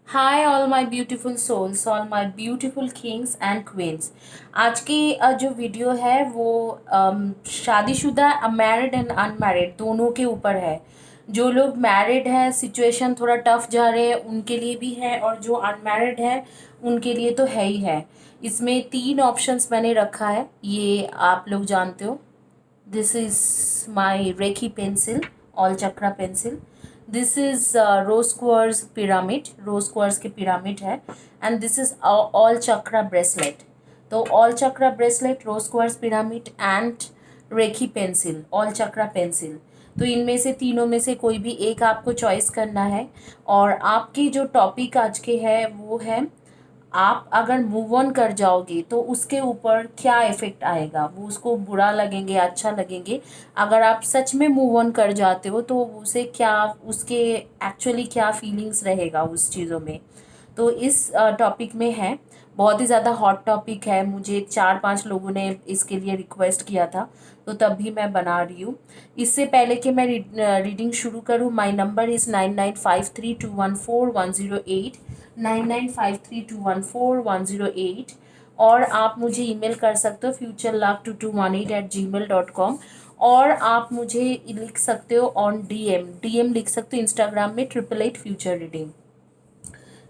Hi all my beautiful souls, all my beautiful kings and queens. आज की जो video है वो शादीशुदा मैरिड एंड अनमैरिड दोनों के ऊपर है। जो लोग मैरिड है सिचुएशन थोड़ा टफ जा रहे हैं उनके लिए भी है, और जो अनमैरिड है उनके लिए तो है ही है। इसमें तीन ऑप्शंस मैंने रखा है, ये आप लोग जानते हो। This is my Reiki pencil, all chakra pencil. This is rose quartz pyramid, rose quartz के pyramid है, and this is all chakra bracelet. तो all chakra bracelet, rose quartz pyramid and Reiki pencil, all chakra pencil. तो इनमें से तीनों में से कोई भी एक आपको चॉइस करना है। और आपकी जो टॉपिक आज के है वो है, आप अगर मूव ऑन कर जाओगे तो उसके ऊपर क्या इफ़ेक्ट आएगा, वो उसको बुरा लगेंगे अच्छा लगेंगे। अगर आप सच में मूव ऑन कर जाते हो तो उसे क्या, उसके एक्चुअली क्या फीलिंग्स रहेगा उस चीज़ों में। तो इस टॉपिक में है, बहुत ही ज़्यादा हॉट टॉपिक है। मुझे 4-5 लोगों ने इसके लिए रिक्वेस्ट किया था, तो तब भी मैं बना रही हूँ। इससे पहले कि मैं रीडिंग शुरू करूँ, माय नंबर इज़ 9953214108, 9953214108। और आप मुझे ईमेल कर सकते हो futurelove2218@gmail.com। और आप मुझे लिख सकते हो ऑन डीएम, लिख सकते हो इंस्टाग्राम में 888 फ्यूचर रीडिंग।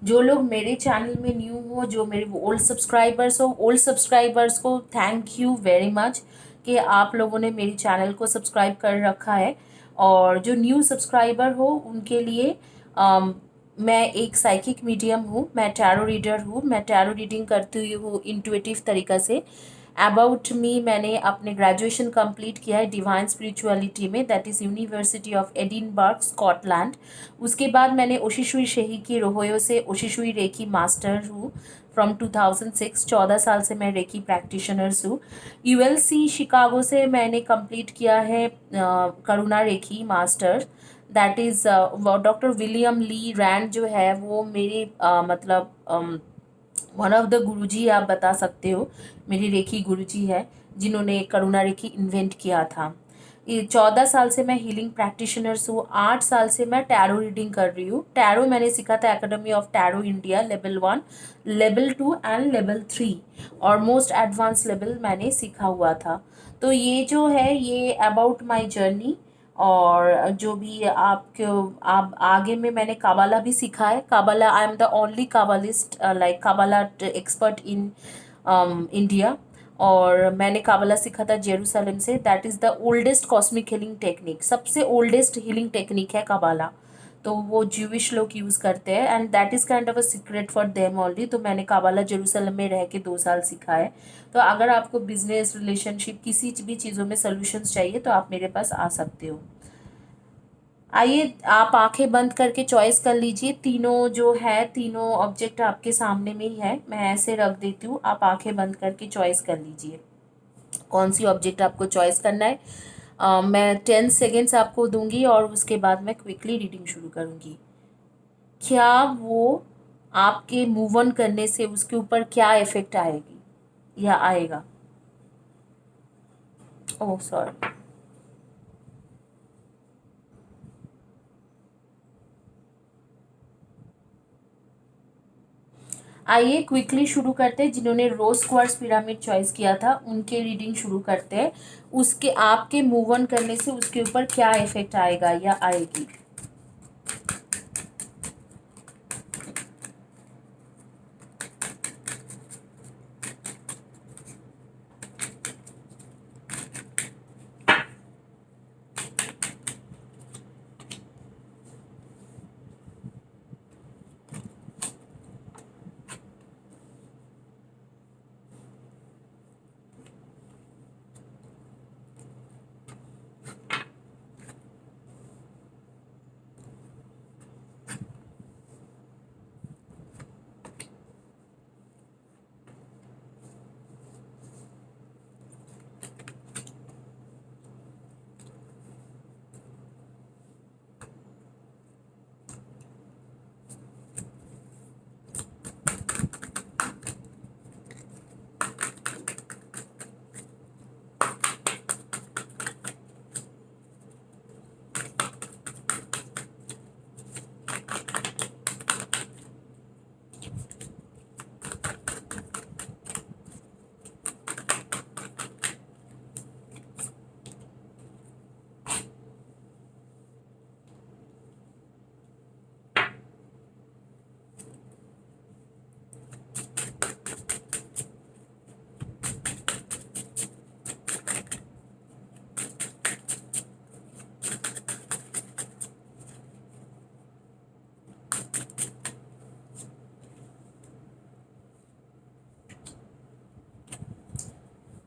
जो लोग मेरे चैनल में न्यू हो, जो मेरे ओल्ड सब्सक्राइबर्स को थैंक यू वेरी मच कि आप लोगों ने मेरे चैनल को सब्सक्राइब कर रखा है। और जो न्यू सब्सक्राइबर हो उनके लिए मैं एक साइकिक मीडियम हूँ, मैं टैरो रीडर हूँ, मैं टैरो रीडिंग करती हूँ इंट्यूटिव तरीक़ा से। अबाउट मी, मैंने अपने ग्रेजुएशन कंप्लीट किया है डिवाइन स्पिरिचुअलिटी में, that is university of Edinburgh Scotland. उसके बाद मैंने ओशिशुई शेही की रोहोयो से ओशिशुई रेकी मास्टर हूँ फ्रॉम 2006। 14 साल से मैं रेकी प्रैक्टिशनर्स हूँ। यूएलसी शिकागो से मैंने कंप्लीट किया है Karuna reiki master, that is doctor William Lee Rand जो है वो मेरे मतलब वन ऑफ द गुरुजी आप बता सकते हो, मेरी रेखी गुरुजी है जिन्होंने करुणा रेखी इन्वेंट किया था। ये 14 साल से मैं हीलिंग प्रैक्टिशनर्स हूँ। 8 साल से मैं टैरो रीडिंग कर रही हूँ। टैरो मैंने सीखा था academy of tarot India, level 1, level 2 and level 3, और मोस्ट एडवांस लेवल मैंने सीखा हुआ था। तो ये जो है ये अबाउट माई जर्नी। और जो भी आपके आप आगे में मैंने काबाला भी सीखा है। Kabbalah, I am the only Kabbalist like Kabbalah expert in India. और मैंने काबाला सीखा था जेरूसलम से। That is the oldest cosmic healing technique, सबसे ओल्डेस्ट हीलिंग टेक्निक है काबाला। तो वो ज्यूविश लोग यूज़ करते हैं and that is kind of a secret for them only. तो मैंने काबाला जेरूसलम में रह के 2 साल सीखा है। तो अगर आपको बिजनेस, रिलेशनशिप, किसी भी चीज़ों में सोल्यूशंस चाहिए तो आप मेरे पास आ सकते हो। आइए, आप आंखें बंद करके चॉइस कर लीजिए। तीनों जो है, तीनों ऑब्जेक्ट आपके सामने में ही है। मैं ऐसे रख देती हूँ, आप आंखें बंद करके चॉइस कर लीजिए कौन सी ऑब्जेक्ट आपको चॉइस करना है। मैं 10 सेकेंड्स आपको दूंगी और उसके बाद मैं क्विकली रीडिंग शुरू करूँगी। क्या वो आपके मूव ऑन करने से उसके ऊपर क्या इफेक्ट आएगी या आएगा? Oh sorry. आइए क्विकली शुरू करते हैं। जिन्होंने रोज क्वार्ट्ज पिरामिड चॉइस किया था उनके रीडिंग शुरू करते हैं। उसके आपके मूव ऑन करने से उसके ऊपर क्या इफेक्ट आएगा या आएगी?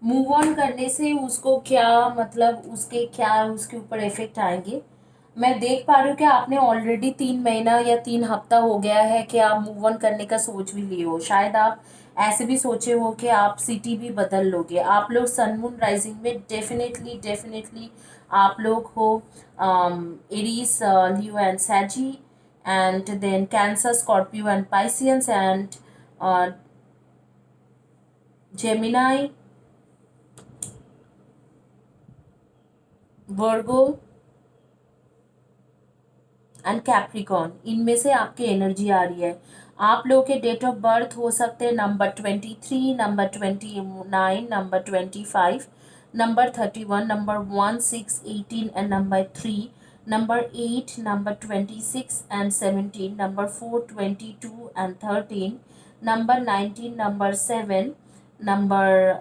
मूव ऑन करने से उसको क्या मतलब उसके क्या उसके ऊपर इफेक्ट आएंगे। मैं देख पा रही हूँ कि आपने ऑलरेडी 3 महीना या 3 हफ्ता हो गया है कि आप मूव ऑन करने का सोच भी लिए हो। शायद आप ऐसे भी सोचे हो कि आप सिटी भी बदल लोगे। आप लोग सन मून राइजिंग में डेफिनेटली डेफिनेटली आप लोग हो Aries, Leo and Sagi, and then Cancer, Scorpio and Pisceans, and Gemini, Virgo and Capricorn. इनमें से आपकी एनर्जी आ रही है। आप लोगों के डेट ऑफ बर्थ हो सकते हैं number 23, number 29, number 25, number 31, number 1, 6, 18 and number 3, number 8, number 26 and 17, number 4, 22 and 13, number 19, number 7, number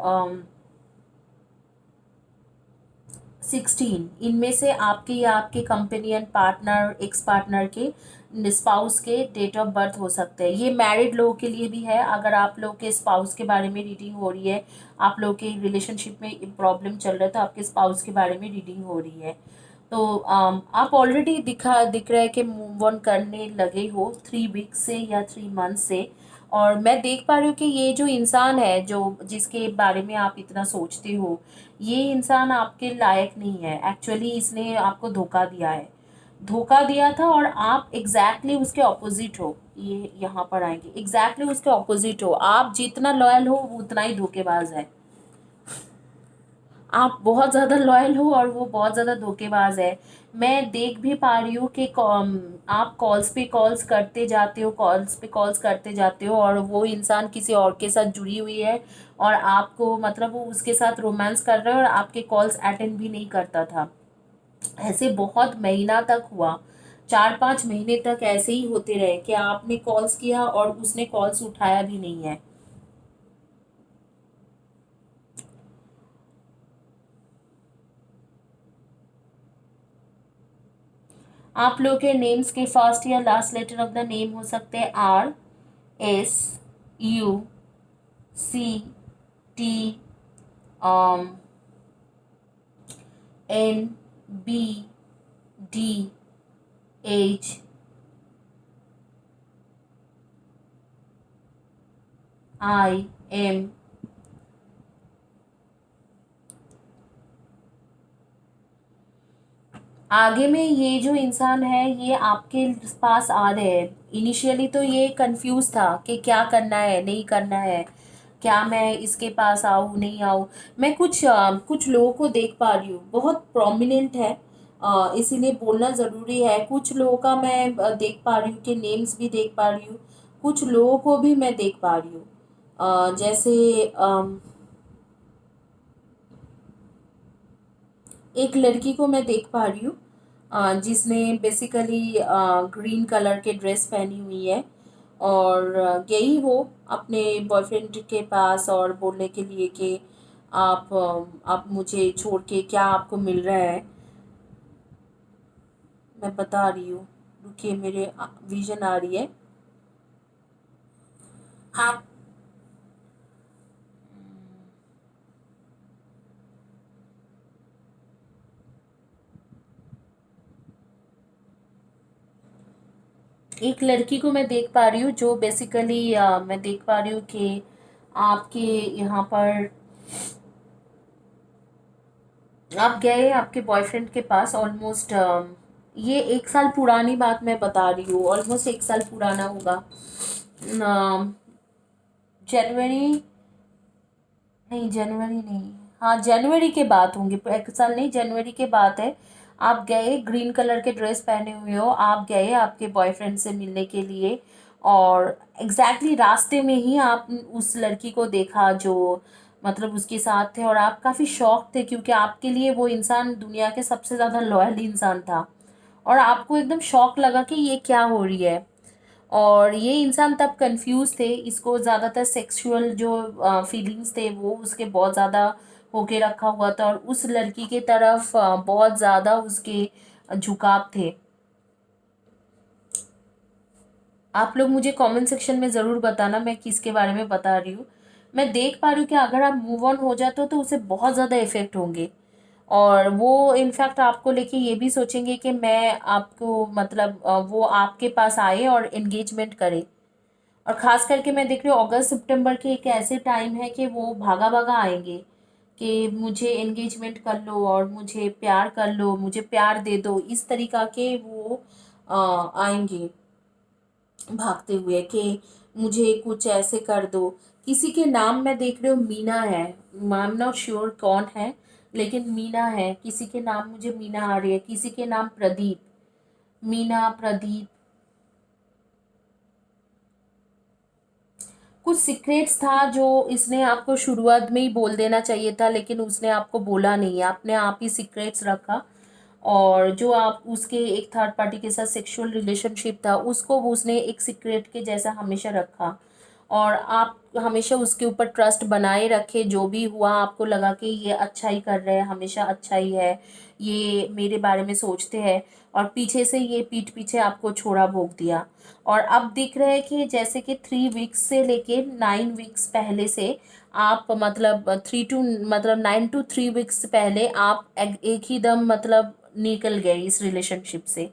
16। इनमें से आपके या आपके कंपेनियन, पार्टनर, एक्स पार्टनर के, स्पाउस के डेट ऑफ बर्थ हो सकते हैं। ये मैरिड लोगों के लिए भी है। अगर आप लोग के स्पाउस के बारे में रीडिंग हो रही है, आप लोग के रिलेशनशिप में प्रॉब्लम चल रहा है, तो आपके स्पाउस के बारे में रीडिंग हो रही है। तो आप ऑलरेडी दिख रहा है कि मूव ऑन करने लगे हो 3 वीक से या 3 मंथ से। और मैं देख पा रही हूँ कि ये जो इंसान है जो जिसके बारे में आप इतना सोचते हो, ये इंसान आपके लायक नहीं है। एक्चुअली इसने आपको धोखा दिया है, धोखा दिया था, और आप एग्जैक्टली exactly उसके ऑपोजिट हो। ये यहाँ पर आएंगे, एग्जैक्टली exactly उसके ऑपोजिट हो। आप जितना लॉयल हो वो उतना ही धोखेबाज है। आप बहुत ज़्यादा लॉयल हो और वो बहुत ज़्यादा धोखेबाज है। मैं देख भी पा रही हूँ कि आप कॉल्स पे कॉल्स करते जाते हो, कॉल्स पे कॉल्स करते जाते हो, और वो इंसान किसी और के साथ जुड़ी हुई है, और आपको मतलब वो उसके साथ रोमांस कर रहा है और आपके कॉल्स अटेंड भी नहीं करता था। ऐसे बहुत महीना तक हुआ, 4-5 महीने तक ऐसे ही होते रहे कि आपने कॉल्स किया और उसने कॉल्स उठाया भी नहीं है। आप लोग के नेम्स के फर्स्ट या last letter of the name हो सकते हैं RSUCT, NBDH, IM। आगे में ये जो इंसान है ये आपके पास आ रहे हैं। इनिशियली तो ये कंफ्यूज था कि क्या करना है नहीं करना है, क्या मैं इसके पास आऊँ नहीं आऊँ। मैं कुछ लोगों को देख पा रही हूँ, बहुत प्रोमिनेंट है, इसीलिए बोलना ज़रूरी है। कुछ लोगों का मैं देख पा रही हूँ कि नेम्स भी देख पा रही हूँ। कुछ लोगों को भी मैं देख पा रही हूँ, जैसे एक लड़की को मैं देख पा रही हूँ, जिसने बेसिकली ग्रीन कलर के ड्रेस पहनी हुई है, और गई वो अपने बॉयफ्रेंड के पास और बोलने के लिए कि आप मुझे छोड़ के क्या आपको मिल रहा है। मैं बता रही हूँ, रुकिए, मेरे विजन आ रही है। आप एक लड़की को मैं देख पा रही हूँ जो बेसिकली मैं देख पा रही हूँ कि आपके यहाँ पर आप गए आपके बॉयफ्रेंड के पास ऑलमोस्ट, ये 1 साल पुरानी बात मैं बता रही हूँ, ऑलमोस्ट 1 साल पुराना होगा। जनवरी, नहीं जनवरी नहीं, हाँ जनवरी के बात होंगे, 1 साल नहीं, जनवरी के बात है। आप गए, ग्रीन कलर के ड्रेस पहने हुए हो, आप गए आपके बॉयफ्रेंड से मिलने के लिए, और एग्जैक्टली exactly रास्ते में ही आप उस लड़की को देखा जो मतलब उसके साथ थे, और आप काफ़ी शॉक थे क्योंकि आपके लिए वो इंसान दुनिया के सबसे ज़्यादा लॉयल इंसान था, और आपको एकदम शॉक लगा कि ये क्या हो रही है। और ये इंसान तब कंफ्यूज थे, इसको ज़्यादातर सेक्सुअल जो फीलिंग्स थे वो उसके बहुत ज़्यादा होके रखा हुआ था, और उस लड़की के तरफ बहुत ज़्यादा उसके झुकाव थे। आप लोग मुझे कमेंट सेक्शन में ज़रूर बताना मैं किसके बारे में बता रही हूँ। मैं देख पा रही हूँ कि अगर आप मूव ऑन हो जाते हो तो उसे बहुत ज़्यादा इफ़ेक्ट होंगे, और वो इनफैक्ट आपको लेके ये भी सोचेंगे कि मैं आपको मतलब वो आपके पास आए और एंगेजमेंट करे। और ख़ास करके मैं देख रही हूँ अगस्त सितंबर के एक ऐसे टाइम है कि वो भागा भागा आएंगे कि मुझे एंगेजमेंट कर लो और मुझे प्यार कर लो, मुझे प्यार दे दो, इस तरीक़ा के वो आएंगे भागते हुए कि मुझे कुछ ऐसे कर दो। किसी के नाम मैं देख रही हूँ मीना है, आई एम नॉट श्योर कौन है, लेकिन मीना है, किसी के नाम मुझे मीना आ रही है, किसी के नाम प्रदीप, मीना प्रदीप। कुछ सीक्रेट्स था जो इसने आपको शुरुआत में ही बोल देना चाहिए था, लेकिन उसने आपको बोला नहीं, आपने आप ही सीक्रेट्स रखा। और जो आप उसके एक थर्ड पार्टी के साथ सेक्सुअल रिलेशनशिप था उसको उसने एक सीक्रेट के जैसा हमेशा रखा, और आप हमेशा उसके ऊपर ट्रस्ट बनाए रखे। जो भी हुआ आपको लगा कि ये अच्छा ही कर रहे हैं, हमेशा अच्छा ही है, ये मेरे बारे में सोचते हैं, और पीछे से ये पीठ पीछे आपको छोड़ा भोंक दिया। और अब दिख रहा है कि जैसे कि 3 वीक्स से लेके 9 वीक्स पहले से आप मतलब 9 to 3 वीक्स पहले आप एक ही दम मतलब निकल गए इस रिलेशनशिप से।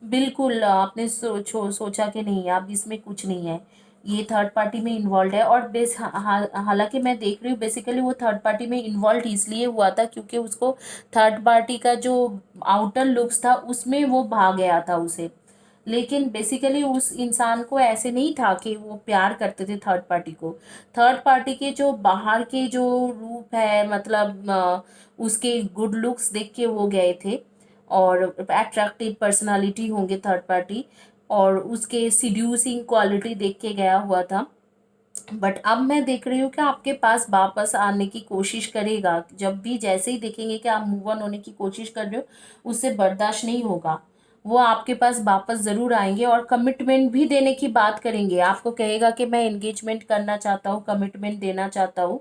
बिल्कुल आपने सोचा कि नहीं अब इसमें कुछ नहीं है, ये थर्ड पार्टी में इन्वॉल्व है। और हालांकि मैं देख रही हूँ बेसिकली वो थर्ड पार्टी में इन्वॉल्व इसलिए हुआ था क्योंकि उसको थर्ड पार्टी का जो आउटर लुक्स था उसमें वो भाग गया था उसे। लेकिन बेसिकली उस इंसान को ऐसे नहीं था कि वो प्यार करते थे थर्ड पार्टी को। थर्ड पार्टी के जो बाहर के जो रूप है मतलब उसके गुड लुक्स देख के वो गए थे, और अट्रैक्टिव पर्सनालिटी होंगे थर्ड पार्टी, और उसके सीड्यूसिंग क्वालिटी देख के गया हुआ था। बट अब मैं देख रही हूँ कि आपके पास वापस आने की कोशिश करेगा, जब भी जैसे ही देखेंगे कि आप मूव ऑन होने की कोशिश कर रहे हो उससे बर्दाश्त नहीं होगा, वो आपके पास वापस ज़रूर आएंगे और कमिटमेंट भी देने की बात करेंगे। आपको कहेगा कि मैं एंगेजमेंट करना चाहता हूँ, कमिटमेंट देना चाहता हूँ।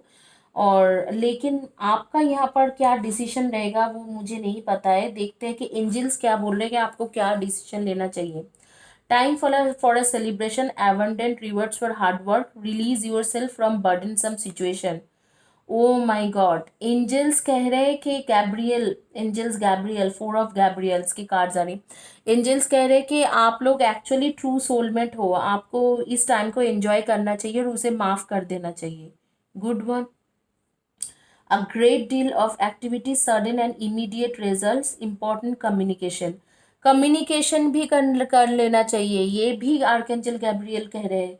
और लेकिन आपका यहाँ पर क्या डिसीजन रहेगा वो मुझे नहीं पता है, देखते हैं कि एंजल्स क्या बोल रहे हैं कि आपको क्या डिसीजन लेना चाहिए। Time for a celebration, abundant rewards for hard work, release yourself from burdensome situation. Oh my god, angels कह रहे हैं कि Gabriel, angels Gabriel, 4 of Gabriels की कार्ड्स आ रही। एंजल्स कह रहे हैं कि आप लोग एक्चुअली ट्रू सोलमेट हो, आपको इस टाइम को एंजॉय करना चाहिए और उसे माफ़ कर देना चाहिए। Good one. A great deal of activity, sudden and immediate results, important communication. Communication भी कर लेना चाहिए, ये भी आर्कएंजल गैब्रियल कह रहे हैं।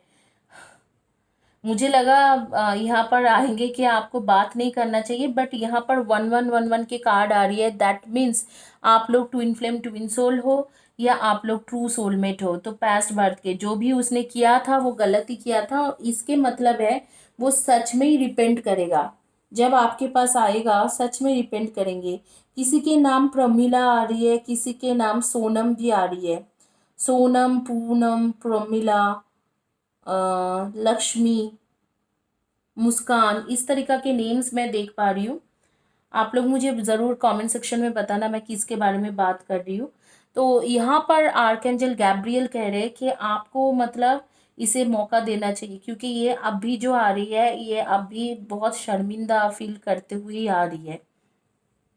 मुझे लगा यहाँ पर आएंगे कि आपको बात नहीं करना चाहिए, बट यहाँ पर 1111 के कार्ड आ रही है, दैट मीन्स आप लोग ट्विन फ्लेम ट्विन सोल हो या आप लोग ट्रू सोलमेट हो। तो पास्ट बर्थ के जो भी उसने किया था वो गलत ही किया था, और इसके मतलब है वो सच में ही रिपेंट करेगा। जब आपके पास आएगा सच में रिपेंट करेंगे। किसी के नाम प्रमिला आ रही है, किसी के नाम सोनम भी आ रही है, सोनम, पूनम, प्रमिला, लक्ष्मी, मुस्कान, इस तरीका के नेम्स मैं देख पा रही हूँ। आप लोग मुझे ज़रूर कमेंट सेक्शन में बताना मैं किसके बारे में बात कर रही हूँ। तो यहाँ पर आर्कएंजल गैब्रियल कह रहे हैं कि आपको मतलब इसे मौका देना चाहिए, क्योंकि ये अभी जो आ रही है ये अभी बहुत शर्मिंदा फील करते हुए ही आ रही है,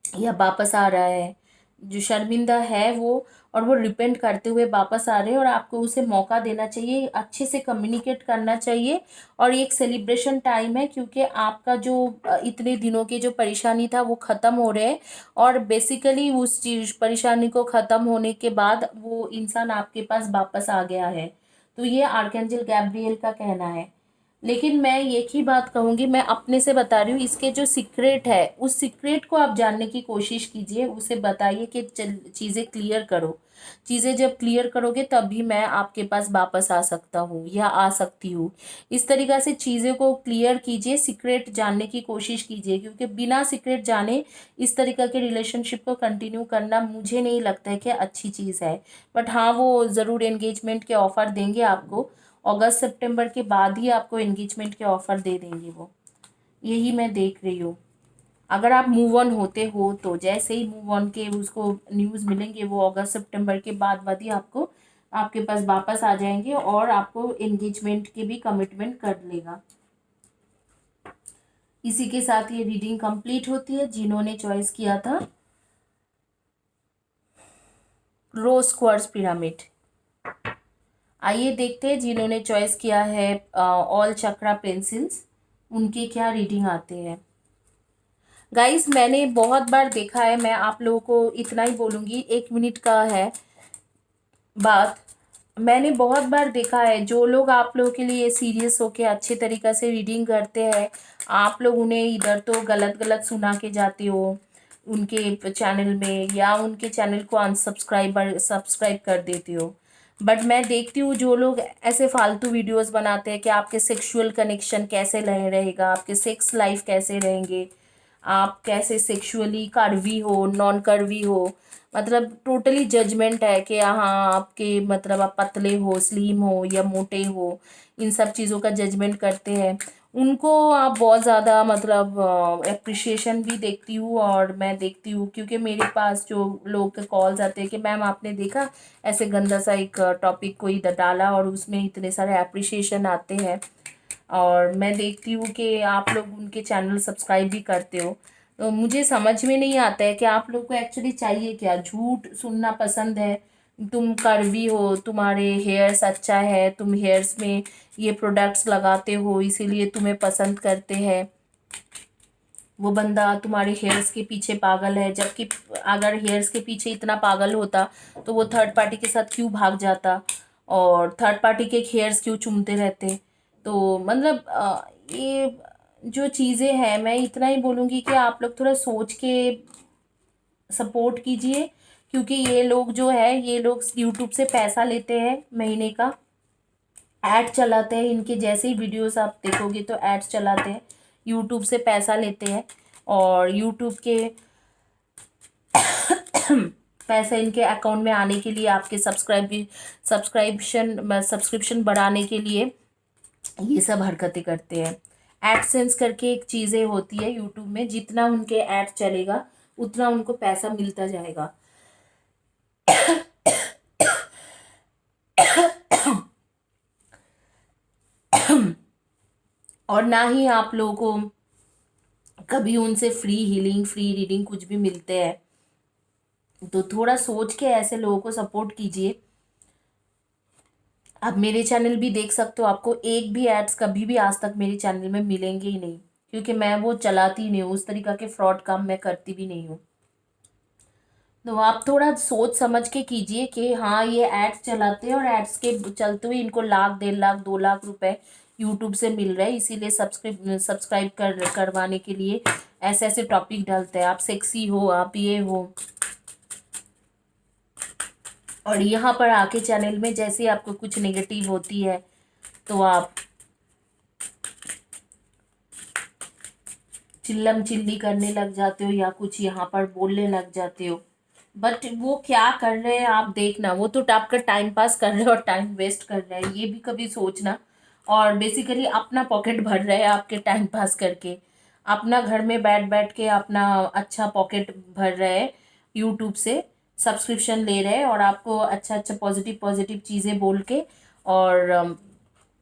या वापस आ रहा है, जो शर्मिंदा है वो, और वो रिपेंट करते हुए वापस आ रहे हैं, और आपको उसे मौका देना चाहिए, अच्छे से कम्युनिकेट करना चाहिए। और ये एक सेलिब्रेशन टाइम है क्योंकि आपका जो इतने दिनों की जो परेशानी था वो ख़त्म हो रहे हैं, और बेसिकली उस चीज परेशानी को ख़त्म होने के बाद वो इंसान आपके पास वापस आ गया है। तो ये आर्कएंजल गैब्रियल का कहना है। लेकिन मैं एक ही बात कहूँगी, मैं अपने से बता रही हूँ, इसके जो सीक्रेट है उस सीक्रेट को आप जानने की कोशिश कीजिए, उसे बताइए कि चीज़ें क्लियर करो। चीज़ें जब क्लियर करोगे तभी मैं आपके पास वापस आ सकता हूँ या आ सकती हूँ। इस तरीक़ा से चीज़ें को क्लियर कीजिए, सीक्रेट जानने की कोशिश कीजिए, क्योंकि बिना सीक्रेट जाने इस तरीक़ा के रिलेशनशिप को कंटिन्यू करना मुझे नहीं लगता है कि अच्छी चीज़ है। बट हाँ, वो ज़रूर एंगेजमेंट के ऑफ़र देंगे आपको, अगस्त सितंबर के बाद ही आपको एंगेजमेंट के ऑफ़र दे देंगे वो, यही मैं देख रही हूँ। अगर आप मूव ऑन होते हो तो जैसे ही मूव ऑन के उसको न्यूज़ मिलेंगे वो अगस्त सितंबर के बाद ही आपको आपके पास वापस आ जाएंगे और आपको एंगेजमेंट के भी कमिटमेंट कर लेगा। इसी के साथ ये रीडिंग कंप्लीट होती है। जिन्होंने चॉइस किया था रोज क्वार्ट्ज पिरामिड, आइए देखते हैं जिन्होंने चॉइस किया है ऑल चक्रा पेंसिल्स, उनके क्या रीडिंग आते हैं। गाइस मैंने बहुत बार देखा है, मैं आप लोगों को इतना ही बोलूँगी, 1 मिनट का है बात। मैंने बहुत बार देखा है जो लोग आप लोगों के लिए सीरियस होके अच्छे तरीक़ा से रीडिंग करते हैं, आप लोग उन्हें इधर तो गलत गलत सुना के जाते हो उनके चैनल में, या उनके चैनल को सब्सक्राइब कर देते हो। बट मैं देखती हूँ जो लोग ऐसे फालतू वीडियोस बनाते हैं कि आपके सेक्सुअल कनेक्शन कैसे रहेगा, आपके सेक्स लाइफ कैसे रहेंगे, आप कैसे सेक्सुअली कर्वी हो नॉन कर्वी हो, मतलब टोटली जजमेंट है कि हाँ आपके मतलब आप पतले हो स्लिम हो या मोटे हो, इन सब चीज़ों का जजमेंट करते हैं। उनको आप बहुत ज़्यादा मतलब अप्रिशिएशन भी देखती हूँ, और मैं देखती हूँ क्योंकि मेरे पास जो लोग के कॉल्स आते हैं कि मैम आपने देखा ऐसे गंदा सा एक टॉपिक कोई डाला और उसमें इतने सारे अप्रिशिएशन आते हैं, और मैं देखती हूँ कि आप लोग उनके चैनल सब्सक्राइब भी करते हो। तो मुझे समझ में नहीं आता है कि आप लोग को एक्चुअली चाहिए क्या। झूठ सुनना पसंद है, तुम कर्वी हो, तुम्हारे हेयर्स अच्छा है, तुम हेयर्स में ये प्रोडक्ट्स लगाते हो इसीलिए तुम्हें पसंद करते हैं, वो बंदा तुम्हारे हेयर्स के पीछे पागल है, जबकि अगर हेयर्स के पीछे इतना पागल होता तो वो थर्ड पार्टी के साथ क्यों भाग जाता, और थर्ड पार्टी के हेयर्स क्यों चूमते रहते। तो मतलब ये जो चीज़ें हैं, मैं इतना ही बोलूँगी कि आप लोग थोड़ा सोच के सपोर्ट कीजिए, क्योंकि ये लोग जो है ये लोग यूट्यूब से पैसा लेते हैं महीने का, ऐड चलाते हैं, इनके जैसे ही वीडियोस आप देखोगे तो एड्स चलाते हैं, यूट्यूब से पैसा लेते हैं, और यूट्यूब के पैसे इनके अकाउंट में आने के लिए, आपके सब्सक्रिप्शन बढ़ाने के लिए ये सब हरकतें करते हैं। एडसेंस करके एक चीज़ें होती है यूट्यूब में, जितना उनके ऐड चलेगा उतना उनको पैसा मिलता जाएगा। और ना ही आप लोगों को कभी उनसे फ्री हीलिंग फ्री रीडिंग कुछ भी मिलते हैं, तो थोड़ा सोच के ऐसे लोगों को सपोर्ट कीजिए। आप मेरे चैनल भी देख सकते हो, आपको एक भी एड्स कभी भी आज तक मेरे चैनल में मिलेंगे ही नहीं, क्योंकि मैं वो चलाती ही नहीं हूँ, उस तरीका के फ्रॉड काम मैं करती भी नहीं हूँ। तो आप थोड़ा सोच समझ के कीजिए कि हाँ ये एड्स चलाते हैं और एड्स के चलते हुए इनको लाख 1.5 लाख 2 लाख रुपए यूट्यूब से मिल रहे हैं, इसीलिए सब्सक्राइब करवाने के लिए ऐसे ऐसे टॉपिक डालते हैं, आप सेक्सी हो, आप ये हो, और यहाँ पर आके चैनल में जैसे आपको कुछ नेगेटिव होती है तो आप चिल्लम चिल्ली करने लग जाते हो या कुछ यहाँ पर बोलने लग जाते हो। बट वो क्या कर रहे हैं आप देखना, वो तो आपका टाइम पास कर रहे हैं और टाइम वेस्ट कर रहे हैं, ये भी कभी सोचना। और बेसिकली अपना पॉकेट भर रहे हैं आपके टाइम पास करके, अपना घर में बैठ बैठ के अपना अच्छा पॉकेट भर रहे हैं, यूट्यूब से सब्सक्रिप्शन ले रहे हैं, और आपको अच्छा अच्छा पॉजिटिव पॉजिटिव चीज़ें बोल के, और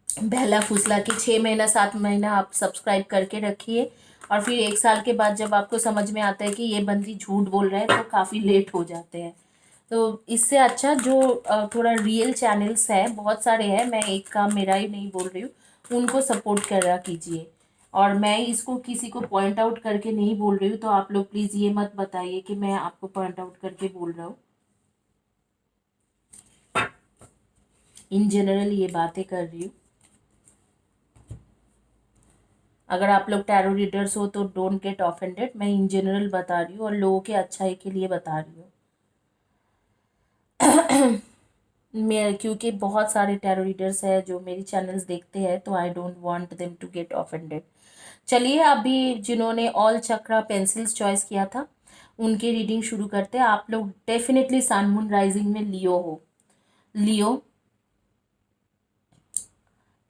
बहला फुसला के 6 महीना 7 महीना आप सब्सक्राइब करके रखिए, और फिर 1 साल के बाद जब आपको समझ में आता है कि ये बंदी झूठ बोल रहे हैं तो काफ़ी लेट हो जाते हैं। तो इससे अच्छा जो थोड़ा रियल चैनल्स है बहुत सारे हैं, मैं एक का मेरा ही नहीं बोल रही हूँ, उनको सपोर्ट करा कीजिए। और मैं इसको किसी को पॉइंट आउट करके नहीं बोल रही हूँ, तो आप लोग प्लीज़ ये मत बताइए कि मैं आपको पॉइंट आउट करके बोल रहा हूँ, इन जनरल ये बातें कर रही हूँ। अगर आप लोग टैरो रीडर्स हो तो डोंट गेट ऑफेंडेड, मैं इन जनरल बता रही हूँ और लोगों के अच्छाई के लिए बता रही हूँ। मैं क्योंकि बहुत सारे टैरो रीडर्स हैं जो मेरी चैनल्स देखते हैं, तो I don't want them to get offended. चलिए अभी जिन्होंने ऑल चक्रा पेंसिल्स चॉइस किया था उनकी रीडिंग शुरू करते हैं। आप लोग डेफिनेटली सन मून राइजिंग में लियो हो, Leo,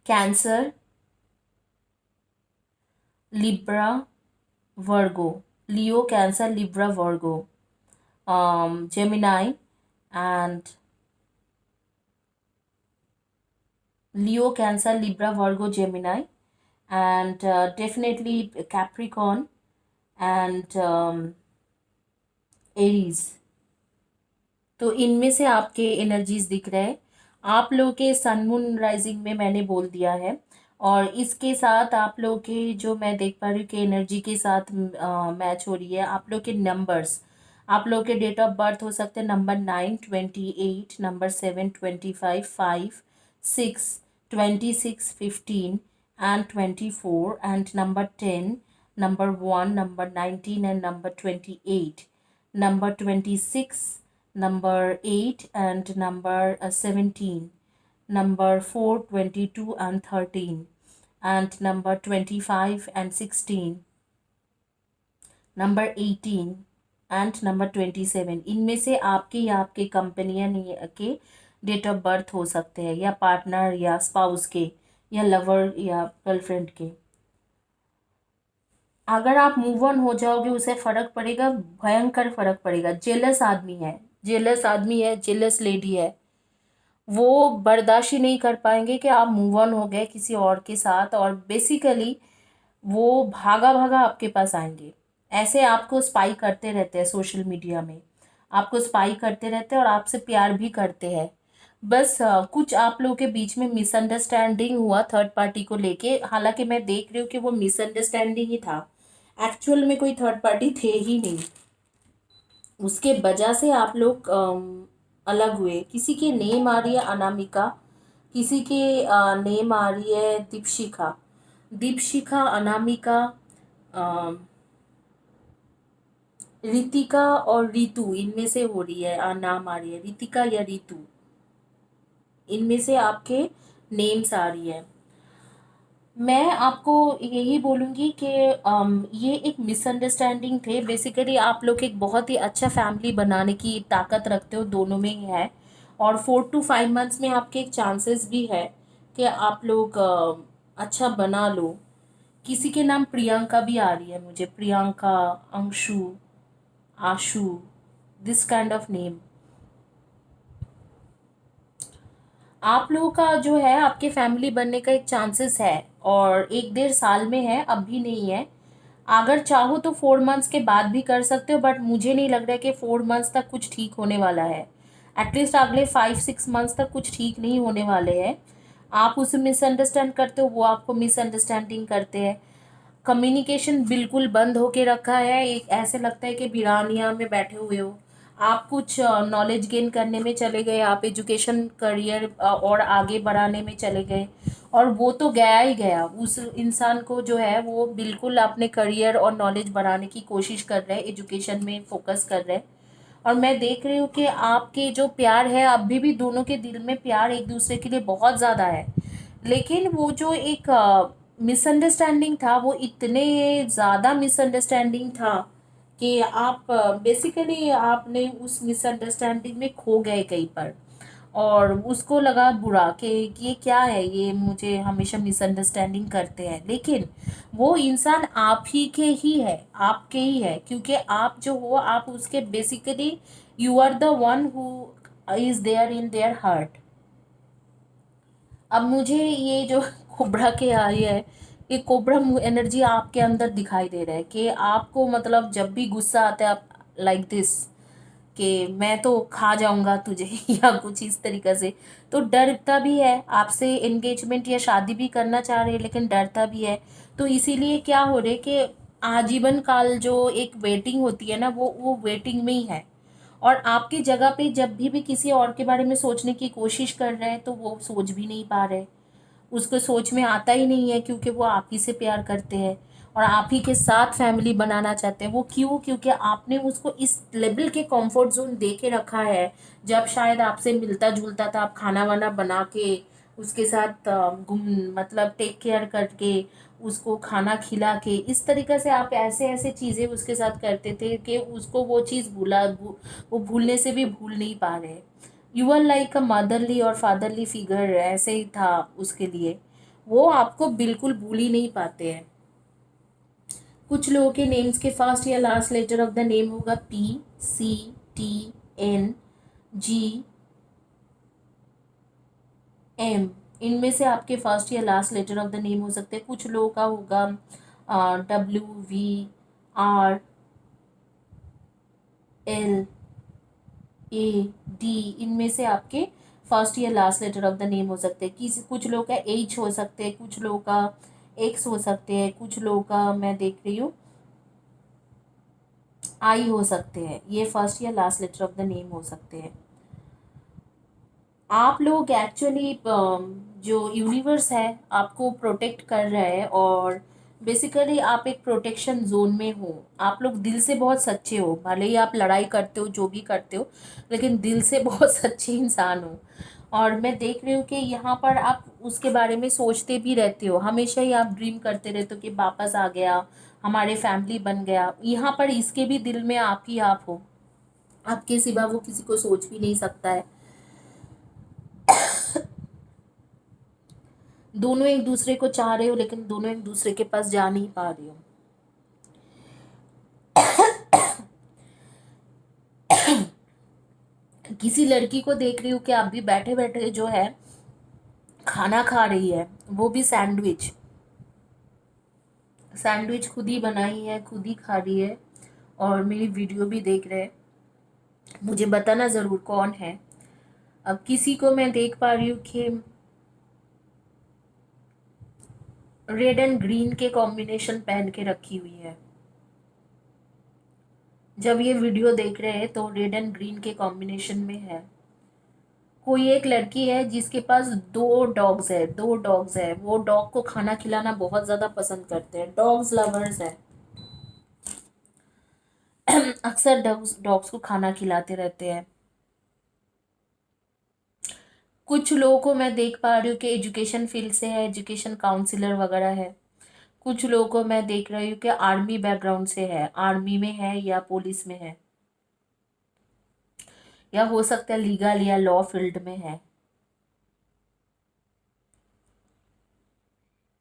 Cancer, Libra, Virgo, Leo Cancer Libra Virgo, Gemini and Leo Cancer Libra Virgo Gemini and definitely Capricorn and Aries। तो इनमें से आपके एनर्जीज दिख रहे हैं। आप लोग के सन मून राइजिंग में मैंने बोल दिया है, और इसके साथ आप लोग के जो मैं देख पा रही हूँ कि एनर्जी के साथ मैच हो रही है आप लोग के नंबर्स। आप लोग के डेट ऑफ बर्थ हो सकते हैं number 9, 28, number 7, 25, 5, 6, 26, 15 and 24, and number 10, number 1, number 19 and number 28, number 26, number 8 and number 17, number 4, 22 and 13, and number 25 and 16, number 18 and number 27। इनमें से आपके या आपके कंपनियन के डेट ऑफ बर्थ हो सकते हैं, या पार्टनर या स्पाउस के, या लवर या गर्लफ्रेंड के। अगर आप मूव ऑन हो जाओगे उसे फर्क पड़ेगा, भयंकर फर्क पड़ेगा। जेलस आदमी है, जेलस आदमी है, जेलस लेडी है, वो बर्दाश्त ही नहीं कर पाएंगे कि आप मूव ऑन हो गए किसी और के साथ, और बेसिकली वो भागा भागा आपके पास आएंगे। ऐसे आपको स्पाई करते रहते हैं सोशल मीडिया में, आपको स्पाई करते रहते हैं और आपसे प्यार भी करते हैं। बस कुछ आप लोगों के बीच में मिसअंडरस्टैंडिंग हुआ थर्ड पार्टी को लेके, हालांकि मैं देख रही हूँ कि वो मिसअंडरस्टैंडिंग ही था, एक्चुअल में कोई थर्ड पार्टी थे ही नहीं। उसके वजह से आप लोग अलग हुए। किसी के नेम आ रही है अनामिका, किसी के नेम आ रही है दीपशिखा। दीपशिखा, अनामिका, अम, रितिका और रितु, इनमें से हो रही है, नाम आ रही है रितिका या रितु, इनमें से आपके नेम्स आ रही है। मैं आपको यही बोलूँगी कि ये एक मिसअंडरस्टैंडिंग थे। बेसिकली आप लोग एक बहुत ही अच्छा फैमिली बनाने की ताकत रखते हो, दोनों में ही है, और 4 to 5 मंथ्स में आपके एक चांसेस भी है कि आप लोग अच्छा बना लो। किसी के नाम प्रियंका भी आ रही है मुझे, प्रियंका, अंशु, आशु, दिस काइंड ऑफ नेम। आप लोगों का जो है आपके फैमिली बनने का एक चांसेस है, और 1 डेढ़ साल में है, अब भी नहीं है। अगर चाहो तो 4 मंथ्स के बाद भी कर सकते हो, बट मुझे नहीं लग रहा है कि 4 मंथ्स तक कुछ ठीक होने वाला है। एटलीस्ट अगले 5 6 मंथ्स तक कुछ ठीक नहीं होने वाले हैं। आप उसे मिसअंडरस्टैंड करते हो, वो आपको मिसअंडरस्टैंडिंग करते हैं। कम्युनिकेशन बिल्कुल बंद होके रखा है, एक ऐसे लगता है कि बिरानिया में बैठे हुए हो। आप कुछ नॉलेज गेन करने में चले गए, आप एजुकेशन करियर और आगे बढ़ाने में चले गए, और वो तो गया ही गया। उस इंसान को जो है वो बिल्कुल अपने करियर और नॉलेज बढ़ाने की कोशिश कर रहे हैं, एजुकेशन में फोकस कर रहे हैं। और मैं देख रही हूँ कि आपके जो प्यार है, अभी भी दोनों के दिल में प्यार एक दूसरे के लिए बहुत ज़्यादा है, लेकिन वो जो एक मिसअंडरस्टैंडिंग था, वो इतने ज़्यादा मिसअंडरस्टैंडिंग था कि आप बेसिकली आपने उस मिसअंडरस्टैंडिंग में खो गए कहीं पर, और उसको लगा बुरा कि ये क्या है, ये मुझे हमेशा मिसअंडरस्टैंडिंग करते हैं। लेकिन वो इंसान आप ही है, आपके ही है, क्योंकि आप जो हो आप उसके basically you are the one who is there in their heart. अब मुझे ये जो कोबरा के आ रही है, ये कोबरा एनर्जी आपके अंदर दिखाई दे रहा है कि आपको मतलब जब भी गुस्सा आता है आप लाइक दिस, कि मैं तो खा जाऊंगा तुझे या कुछ इस तरीके से। तो डरता भी है आपसे, एंगेजमेंट या शादी भी करना चाह रहे हैं लेकिन डरता भी है। तो इसीलिए क्या हो रहा है कि आजीवन काल जो एक वेटिंग होती है ना, वो वेटिंग में ही है। और आपकी जगह पे जब भी किसी और के बारे में सोचने की कोशिश कर रहे हैं तो वो सोच भी नहीं पा रहे, उसको सोच में आता ही नहीं है, क्योंकि वो आप ही से प्यार करते हैं और आप ही के साथ फैमिली बनाना चाहते हैं। वो क्यों? क्योंकि आपने उसको इस लेवल के कंफर्ट जोन दे के रखा है, जब शायद आपसे मिलता जुलता था, आप खाना वाना बना के उसके साथ घूम मतलब टेक केयर करके उसको खाना खिला के, इस तरीके से आप ऐसे ऐसे चीज़ें उसके साथ करते थे कि उसको वो चीज़ वो भूलने से भी भूल नहीं पा रहे। You are like a motherly और फादरली फिगर, ऐसे ही था उसके लिए। वो आपको बिल्कुल भूल ही नहीं पाते हैं। कुछ लोगों के नेम्स के फर्स्ट या last letter of the name होगा PCTNGM। इनमें से आपके फर्स्ट या last letter of the name हो सकते हैं। कुछ लोगों का होगा WVRLAD, इनमें से आपके फर्स्ट या last letter of the name हो सकते हैं। किसी कुछ लोगों का H हो सकते हैं, कुछ लोगों का X हो सकते हैं, कुछ लोगों का मैं देख रही हूँ I हो सकते हैं। ये फर्स्ट या last letter of the name हो सकते हैं। आप लोग एक्चुअली जो यूनिवर्स है आपको प्रोटेक्ट कर रहा है, और बेसिकली आप एक प्रोटेक्शन जोन में हो। आप लोग दिल से बहुत सच्चे हो, भले ही आप लड़ाई करते हो जो भी करते हो, लेकिन दिल से बहुत सच्चे इंसान हो। और मैं देख रही हूँ कि यहाँ पर आप उसके बारे में सोचते भी रहते हो, हमेशा ही आप ड्रीम करते रहते हो कि वापस आ गया, हमारे फैमिली बन गया। यहाँ पर इसके भी दिल में आप ही आप हो, आपके सिवा वो किसी को सोच भी नहीं सकता है। दोनों एक दूसरे को चाह रहे हो, लेकिन दोनों एक दूसरे के पास जा नहीं पा रहे हो। किसी लड़की को देख रही हूँ कि आप भी बैठे बैठे जो है खाना खा रही है, वो भी सैंडविच। सैंडविच खुद ही बनाई है, खुद ही खा रही है, और मेरी वीडियो भी देख रहे हैं। मुझे बताना ज़रूर कौन है। अब किसी को मैं देख पा रही हूँ कि रेड एंड ग्रीन के कॉम्बिनेशन पहन के रखी हुई है। जब ये वीडियो देख रहे हैं तो रेड एंड ग्रीन के कॉम्बिनेशन में है। कोई एक लड़की है जिसके पास दो डॉग्स है, वो डॉग को खाना खिलाना बहुत ज़्यादा पसंद करते हैं, डॉग्स लवर्स है। अक्सर डॉग्स डॉग्स को खाना खिलाते रहते हैं। कुछ लोगों को मैं देख पा रही हूँ कि एजुकेशन फील्ड से है, एजुकेशन काउंसलर वगैरह है। कुछ लोगों को मैं देख रही हूँ कि आर्मी बैकग्राउंड से है, आर्मी में है या पुलिस में है, या हो सकता है लीगल या लॉ फील्ड में है।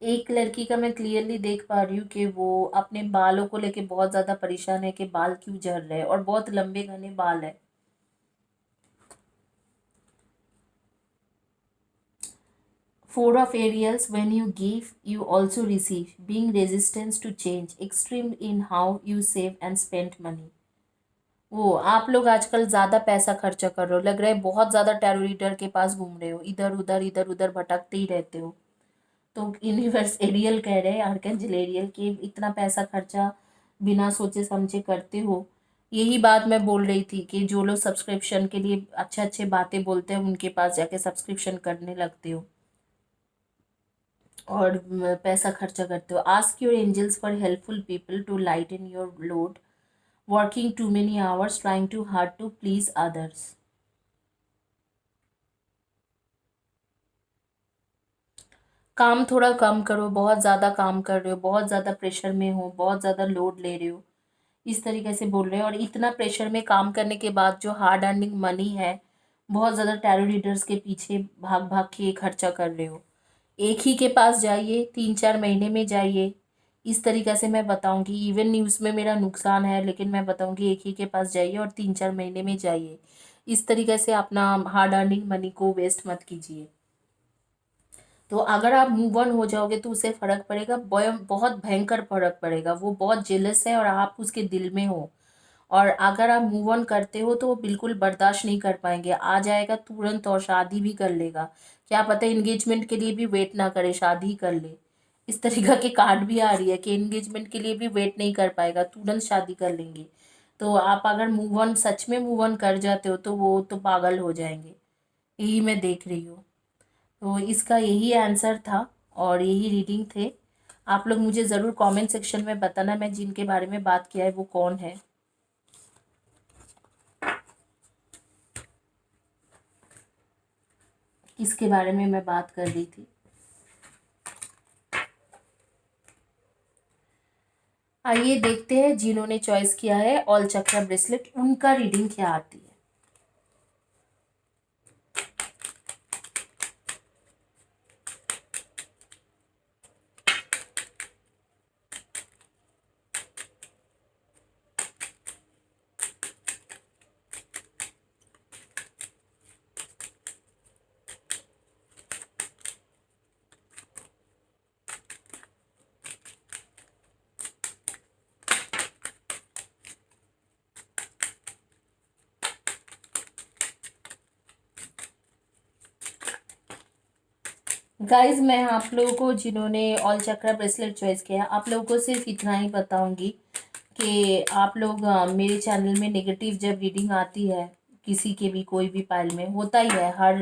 एक लड़की का मैं क्लियरली देख पा रही हूँ कि वो अपने बालों को लेके बहुत ज़्यादा परेशान है कि बाल क्यों झड़ रहे हैं, और बहुत लंबे घने बाल है। Four of aerials, when you give you also receive, being resistance to change, extreme in how you save and spend money. वो आप लोग आजकल ज़्यादा पैसा खर्चा कर रहे हो, लग रहा है बहुत ज़्यादा टैरो रीडर के पास घूम रहे हो, इधर उधर भटकते ही रहते हो। तो यूनिवर्स एरियल कह रहे हैं, आर्कैंजल एरियल, कि इतना पैसा खर्चा बिना सोचे समझे करते हो। यही बात मैं बोल रही थी कि जो लोग सब्सक्रिप्शन के लिए अच्छे अच्छे बातें बोलते हैं उनके पास जाके सब्सक्रिप्शन करने लगते हो, और पैसा खर्चा करते हो। Ask your angels for helpful people to lighten your load, working too many hours, trying too hard to please others. काम थोड़ा कम करो, बहुत ज़्यादा काम कर रहे हो, बहुत ज़्यादा प्रेशर में हो, बहुत ज़्यादा लोड ले रहे हो, इस तरीके से बोल रहे हैं। और इतना प्रेशर में काम करने के बाद जो हार्ड अर्निंग मनी है, बहुत ज़्यादा टैरो रीडर्स के पीछे भाग भाग के खर्चा कर रहे हो। एक ही के पास जाइए, 3-4 महीने में जाइए, इस तरीक़े से मैं बताऊंगी। इवन न्यूज़ में मेरा नुकसान है, लेकिन मैं बताऊंगी एक ही के पास जाइए और 3-4 महीने में जाइए। इस तरीके से अपना हार्ड अर्निंग मनी को वेस्ट मत कीजिए। तो अगर आप मूव ऑन हो जाओगे तो उसे फ़र्क पड़ेगा, बहुत भयंकर फ़र्क पड़ेगा। वो बहुत जेलस है और आप उसके दिल में हो। और अगर आप मूव ऑन करते हो तो वो बिल्कुल बर्दाश्त नहीं कर पाएंगे, आ जाएगा तुरंत और शादी भी कर लेगा। क्या पता एंगेजमेंट के लिए भी वेट ना करे, शादी ही कर ले। इस तरीक़ा के कार्ड भी आ रही है कि एंगेजमेंट के लिए भी वेट नहीं कर पाएगा, तुरंत शादी कर लेंगे। तो आप अगर मूव ऑन, सच में मूव ऑन कर जाते हो, तो वो तो पागल हो जाएंगे। यही मैं देख रही हूँ। तो इसका यही आंसर था और यही रीडिंग थे। आप लोग मुझे ज़रूर कमेंट सेक्शन में बताना मैं जिनके बारे में बात किया है वो कौन है। किसके बारे में मैं बात कर रही थी। आइए देखते हैं जिन्होंने चॉइस किया है ऑल चक्रा ब्रेसलेट, उनका रीडिंग क्या आती है। गाइज मैं आप लोगों को जिन्होंने ऑल चक्रा ब्रेसलेट चॉइस किया है, आप लोगों को सिर्फ इतना ही बताऊंगी कि आप लोग मेरे चैनल में नेगेटिव जब रीडिंग आती है किसी के भी कोई भी पाइल में, होता ही है हर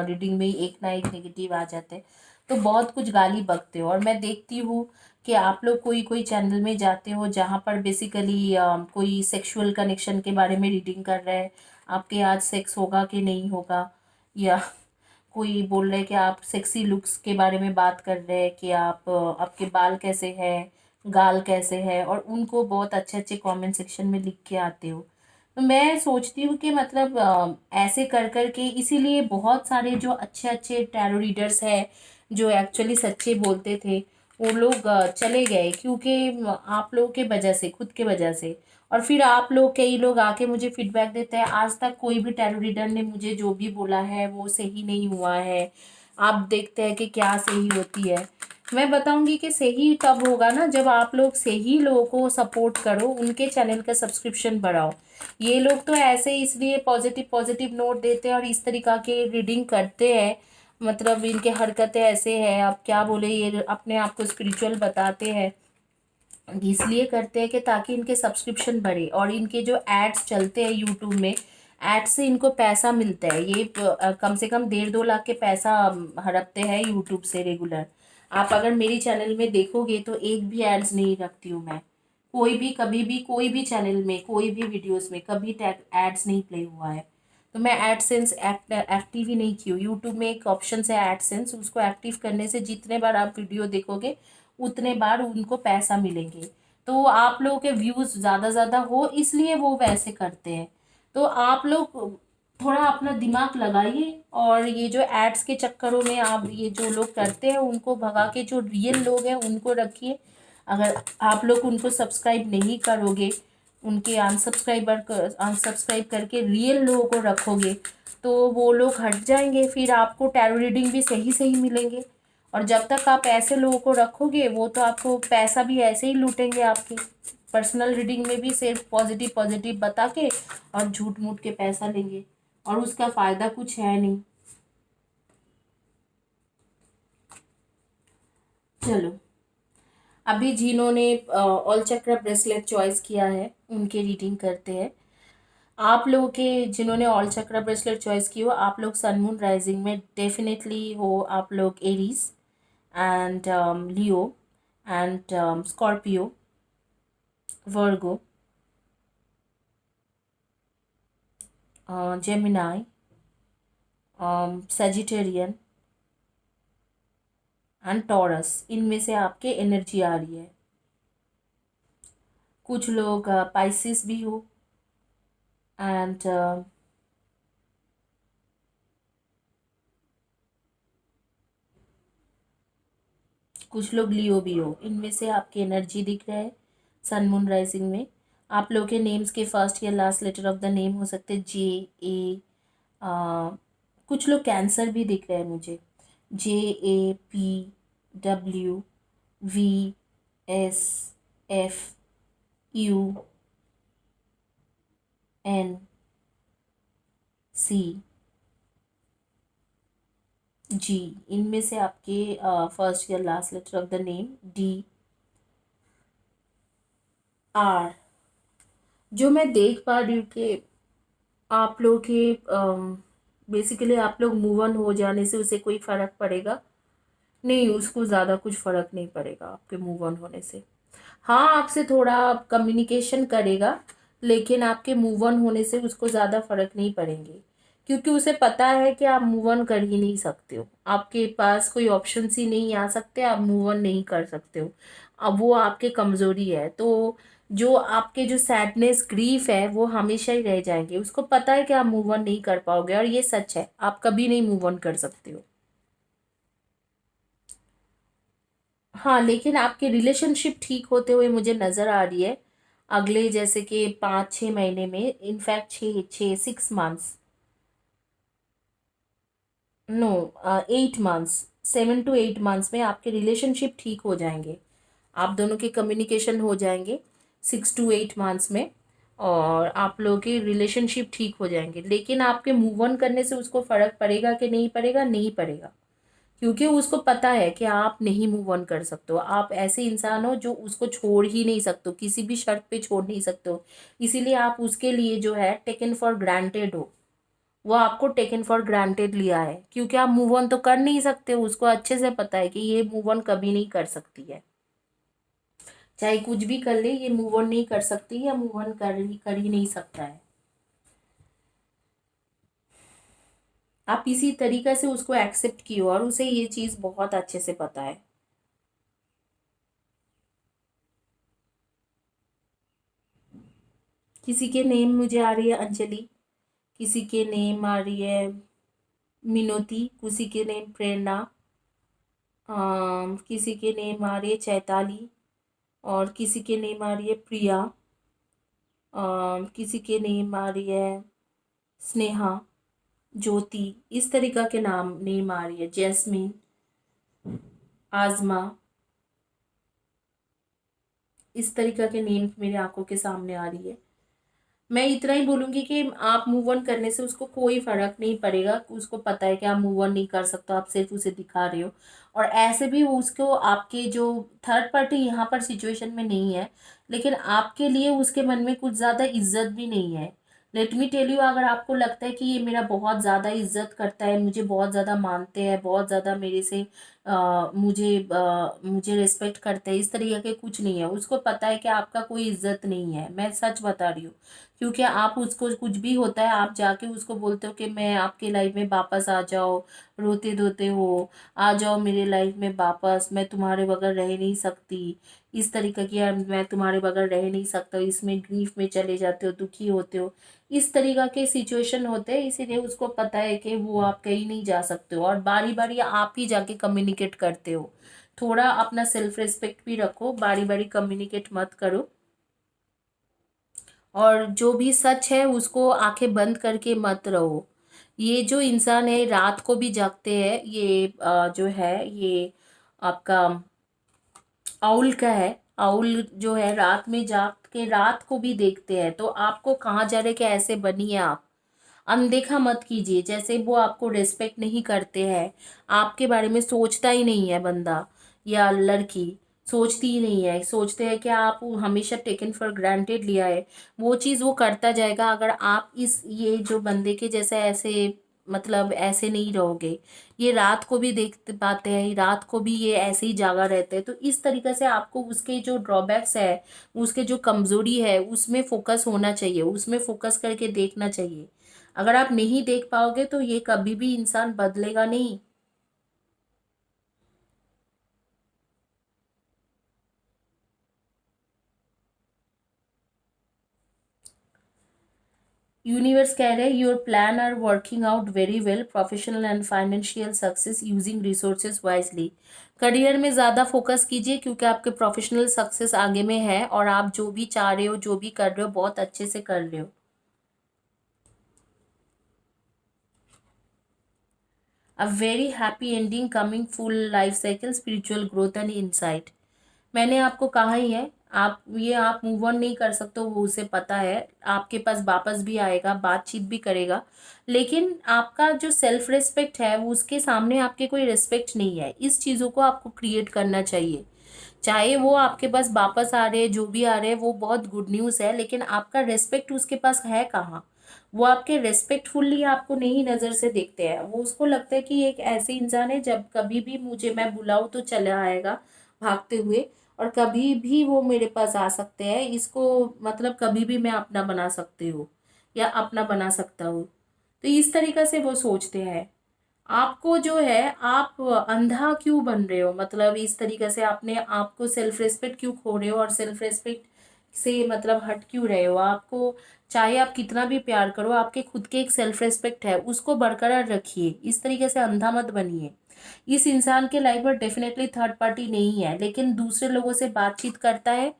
रीडिंग में एक ना एक नेगेटिव आ जाते हैं, तो बहुत कुछ गाली बकते हो। और मैं देखती हूँ कि आप लोग कोई कोई चैनल में जाते हो जहाँ पर बेसिकली कोई सेक्सुअल कनेक्शन के बारे में रीडिंग कर रहे हैं, आपके आज सेक्स होगा कि नहीं होगा, या कोई बोल रहे हैं कि आप सेक्सी लुक्स के बारे में बात कर रहे हैं कि आप आपके बाल कैसे हैं, गाल कैसे है, और उनको बहुत अच्छे अच्छे कमेंट सेक्शन में लिख के आते हो। तो मैं सोचती हूँ कि मतलब ऐसे कर कर के इसीलिए बहुत सारे जो अच्छे अच्छे टैरो रीडर्स हैं जो एक्चुअली सच्चे बोलते थे वो लोग चले गए, क्योंकि आप लोगों के वजह से, खुद के वजह से। और फिर आप लोग, कई लोग आके मुझे फीडबैक देते हैं, आज तक कोई भी टैरो रीडर ने मुझे जो भी बोला है वो सही नहीं हुआ है, आप देखते हैं कि क्या सही होती है। मैं बताऊंगी कि सही तब होगा ना जब आप लोग सही लोगों को सपोर्ट करो, उनके चैनल का सब्सक्रिप्शन बढ़ाओ। ये लोग तो ऐसे इसलिए पॉजिटिव पॉजिटिव नोट देते हैं और इस तरीका के रीडिंग करते हैं, मतलब इनके हरकतें ऐसे हैं, आप क्या बोले, ये अपने आप को स्पिरिचुअल बताते हैं, इसलिए करते हैं कि ताकि इनके सब्सक्रिप्शन बढ़े और इनके जो एड्स चलते हैं यूट्यूब में, एड्स से इनको पैसा मिलता है। ये कम से कम 1.5-2 लाख के पैसा हड़पते हैं यूट्यूब से रेगुलर। आप अगर मेरी चैनल में देखोगे तो एक भी एड्स नहीं रखती हूँ मैं, कोई भी कभी भी कोई भी चैनल में कोई भी वीडियोस में कभी टैग एड्स नहीं प्ले हुआ है। तो मैं एडसेंस एक्टिव ही नहीं की हूँ। यूट्यूब में एक ऑप्शन है एडसेंस, उसको एक्टिव करने से जितने बार आप वीडियो देखोगे उतने बार उनको पैसा मिलेंगे। तो आप लोगों के व्यूज़ ज़्यादा ज़्यादा हो इसलिए वो वैसे करते हैं। तो आप लोग थोड़ा अपना दिमाग लगाइए और ये जो एड्स के चक्करों में आप ये जो लोग करते हैं उनको भगा के जो रियल लोग हैं उनको रखिए। अगर आप लोग उनको सब्सक्राइब नहीं करोगे, उनके अनसब्सक्राइब करके रियल लोगों को रखोगे तो वो लोग हट जाएंगे, फिर आपको टैरो रीडिंग भी सही सही मिलेंगे। और जब तक आप ऐसे लोगों को रखोगे वो तो आपको पैसा भी ऐसे ही लूटेंगे आपके। पर्सनल रीडिंग में भी सिर्फ पॉजिटिव पॉजिटिव बता के और झूठ मूठ के पैसा लेंगे, और उसका फ़ायदा कुछ है नहीं। चलो, अभी जिन्होंने ऑल चक्र ब्रेसलेट चॉइस किया है उनके रीडिंग करते हैं। आप लोगों के जिन्होंने ऑल चक्र ब्रेसलेट चॉइस की हो, आप लोग सन मून राइजिंग में डेफिनेटली हो, आप लोग Aries and Leo and Scorpio, Virgo, Gemini, Sagittarian and taurus, इनमें से आपके एनर्जी आ रही है। कुछ लोग पाइसिस भी हो एंड कुछ लोग लियो भी हो, इनमें से आपकी एनर्जी दिख रहा है सन मून राइजिंग में। आप लोग के नेम्स के फर्स्ट या last letter of the name हो सकते हैं जे, ए, कुछ लोग कैंसर भी दिख रहे हैं मुझे, JAPWVSFUNC, जी, इनमें से आपके फर्स्ट या last letter of the name DR। जो मैं देख पा रही हूँ कि आप लोग के बेसिकली आप लोग मूव ऑन हो जाने से उसे कोई फ़र्क पड़ेगा नहीं, उसको ज़्यादा कुछ फ़र्क नहीं पड़ेगा आपके मूव ऑन होने से। हाँ, आपसे थोड़ा कम्युनिकेशन करेगा लेकिन आपके मूव ऑन होने से उसको ज़्यादा फर्क नहीं पड़ेंगे, क्योंकि उसे पता है कि आप मूव ऑन कर ही नहीं सकते हो, आपके पास कोई ऑप्शन ही नहीं आ सकते, आप मूव ऑन नहीं कर सकते हो। अब वो आपके कमज़ोरी है, तो जो आपके जो सैडनेस ग्रीफ है वो हमेशा ही रह जाएंगे। उसको पता है कि आप मूव ऑन नहीं कर पाओगे और ये सच है, आप कभी नहीं मूव ऑन कर सकते हो। हाँ, लेकिन आपकी रिलेशनशिप ठीक होते हुए मुझे नज़र आ रही है अगले, जैसे कि 5-6 महीने में, in fact 6-6 6 months, no, 8 months, 7 to 8 months में आपके रिलेशनशिप ठीक हो जाएंगे, आप दोनों के कम्युनिकेशन हो जाएंगे 6 to 8 मंथ्स में, और आप लोगों के रिलेशनशिप ठीक हो जाएंगे। लेकिन आपके मूव ऑन करने से उसको फ़र्क पड़ेगा कि नहीं पड़ेगा, नहीं पड़ेगा, क्योंकि उसको पता है कि आप नहीं मूव ऑन कर सकते हो। आप ऐसे इंसान हो जो उसको छोड़ ही नहीं सकते हो, किसी भी शर्त पे छोड़ नहीं सकते हो। इसीलिए आप उसके लिए जो है टेकन फॉर ग्रांटेड हो। वो आपको टेकन फॉर ग्रांटेड लिया है, क्योंकि आप मूव ऑन तो कर नहीं सकते हो। उसको अच्छे से पता है कि ये मूव ऑन कभी नहीं कर सकती है, चाहे कुछ भी कर ले ये मूव ऑन नहीं कर सकती, या मूव ऑन कर ही नहीं सकता है। आप इसी तरीके से उसको एक्सेप्ट किए, और उसे ये चीज़ बहुत अच्छे से पता है। किसी के नेम मुझे आ रही है अंजलि, किसी के नेम आ रही है मिनोती, किसी के नेम प्रेरणा, किसी के नेम आ रही है चैताली, और किसी के नेम आ रही है प्रिया, किसी के नेम आ रही है स्नेहा, ज्योति। इस तरीका के नाम नेम आ रही है, जैस्मीन, आजमा। इस तरीका के नेम मेरे आंखों के सामने आ रही है। मैं इतना ही बोलूंगी कि आप मूव ऑन करने से उसको कोई फर्क नहीं पड़ेगा। उसको पता है कि आप मूव ऑन नहीं कर सकते, आप सिर्फ उसे दिखा रहे हो। और ऐसे भी वो उसको आपके जो थर्ड पार्टी यहाँ पर सिचुएशन में नहीं है, लेकिन आपके लिए उसके मन में कुछ ज़्यादा इज्जत भी नहीं है। लेट मी टेल यू, अगर आपको लगता है कि ये मेरा बहुत ज़्यादा इज्जत करता है, मुझे बहुत ज़्यादा मानते हैं, बहुत ज़्यादा मेरे से मुझे रिस्पेक्ट करते हैं, इस तरीके के कुछ नहीं है। उसको पता है कि आपका कोई इज्जत नहीं है, मैं सच बता रही हूँ। क्योंकि आप उसको कुछ भी होता है आप जाके उसको बोलते हो कि मैं आपके लाइफ में वापस आ जाओ, रोते धोते हो, आ जाओ मेरे लाइफ में वापस, मैं तुम्हारे बगैर रह नहीं सकती, इस तरीके की, यार मैं तुम्हारे बगैर रह नहीं सकता, इसमें ग्रीफ में चले जाते हो, दुखी होते हो। इस तरीका के सिचुएशन होते हैं, इसीलिए उसको पता है कि वो आप कहीं नहीं जा सकते हो, और बारी बारी आप ही जाके कम्युनिकेट करते हो। थोड़ा अपना सेल्फ रिस्पेक्ट भी रखो, बारी बारी कम्युनिकेट मत करो। और जो भी सच है उसको आंखें बंद करके मत रहो। ये जो इंसान है रात को भी जागते हैं, ये जो है ये आपका आउल का है। आउल जो है रात में जाग के रात को भी देखते हैं, तो आपको कहाँ जा रहे कि ऐसे बनिए आप। अनदेखा मत कीजिए, जैसे वो आपको रिस्पेक्ट नहीं करते हैं, आपके बारे में सोचता ही नहीं है बंदा या लड़की, सोचती ही नहीं है, सोचते हैं कि आप हमेशा टेकन फॉर ग्रांटेड लिया है। वो चीज़ वो करता जाएगा अगर आप इस ये जो बंदे के जैसे ऐसे मतलब ऐसे नहीं रहोगे। ये रात को भी देख पाते हैं, रात को भी ये ऐसे ही जागा रहते हैं, तो इस तरीके से आपको उसके जो ड्रॉबैक्स है, उसके जो कमजोरी है उसमें फोकस होना चाहिए, उसमें फोकस करके देखना चाहिए। अगर आप नहीं देख पाओगे तो ये कभी भी इंसान बदलेगा नहीं। यूनिवर्स कह रहे हैं your plan are working out very well, professional and financial success using resources wisely. Career में ज़्यादा फोकस कीजिए, क्योंकि आपके प्रोफेशनल सक्सेस आगे में है, और आप जो भी चाह रहे हो जो भी कर रहे हो बहुत अच्छे से कर रहे हो। A very happy ending coming, full life cycle, spiritual growth and insight. मैंने आपको कहा ही है, आप मूव ऑन नहीं कर सकते हो, वो उसे पता है। आपके पास वापस भी आएगा, बातचीत भी करेगा, लेकिन आपका जो सेल्फ रिस्पेक्ट है वो उसके सामने आपके कोई रिस्पेक्ट नहीं है। इस चीज़ों को आपको क्रिएट करना चाहिए। चाहे वो आपके पास वापस आ रहे हैं, जो भी आ रहे हैं वो बहुत गुड न्यूज़ है, लेकिन आपका रिस्पेक्ट उसके पास है कहाँ? वो आपके रेस्पेक्टफुली आपको नहीं नज़र से देखते हैं। वो उसको लगता है कि ये एक ऐसे इंसान है जब कभी भी मुझे मैं बुलाऊं तो चला आएगा भागते हुए, और कभी भी वो मेरे पास आ सकते हैं, इसको मतलब कभी भी मैं अपना बना सकती हूँ या अपना बना सकता हूँ। तो इस तरीक़ा से वो सोचते हैं। आपको जो है आप अंधा क्यों बन रहे हो, मतलब इस तरीके से आपने आपको सेल्फ रिस्पेक्ट क्यों खो रहे हो, और सेल्फ रिस्पेक्ट से मतलब हट क्यों रहे हो? आपको चाहे आप कितना भी प्यार करो, आपके खुद के एक सेल्फ रिस्पेक्ट है, उसको बरकरार रखिए। इस तरीके से अंधा मत बनिए। इस इंसान के लाइफ में डेफिनेटली थर्ड पार्टी नहीं है, लेकिन दूसरे लोगों से बातचीत करता है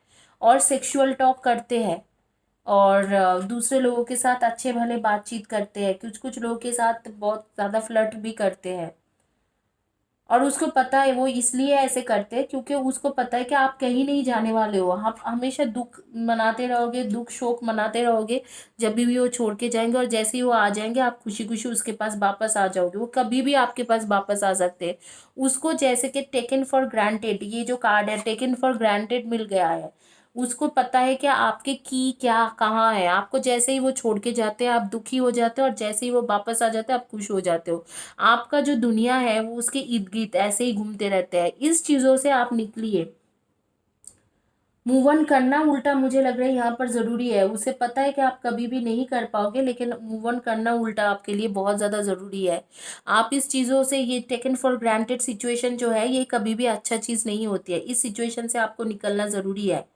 और सेक्सुअल टॉक करते हैं, और दूसरे लोगों के साथ अच्छे भले बातचीत करते हैं, कुछ कुछ लोगों के साथ बहुत ज़्यादा फ्लर्ट भी करते हैं। और उसको पता है, वो इसलिए ऐसे करते हैं क्योंकि उसको पता है कि आप कहीं नहीं जाने वाले हो, आप हमेशा दुख मनाते रहोगे, दुख शोक मनाते रहोगे। जब भी वो छोड़ के जाएंगे और जैसे ही वो आ जाएंगे आप खुशी खुशी उसके पास वापस आ जाओगे, वो कभी भी आपके पास वापस आ सकते हैं। उसको जैसे कि टेकन फॉर ग्रांटेड, ये जो कार्ड है टेकन फॉर ग्रांटेड मिल गया है। उसको पता है कि आपके की क्या कहाँ है, आपको जैसे ही वो छोड़ के जाते हैं आप दुखी हो जाते हो, और जैसे ही वो वापस आ जाते हैं आप खुश हो जाते हो। आपका जो दुनिया है वो उसके इर्द गिर्द ऐसे ही घूमते रहते हैं। इस चीजों से आप निकलिए। मूव ऑन करना उल्टा मुझे लग रहा है यहाँ पर जरूरी है। उसे पता है कि आप कभी भी नहीं कर पाओगे, लेकिन मूव ऑन करना उल्टा आपके लिए बहुत ज्यादा जरूरी है। आप इस चीजों से, ये टेकन फॉर ग्रांटेड सिचुएशन जो है ये कभी भी अच्छा चीज नहीं होती है। इस सिचुएशन से आपको निकलना जरूरी है।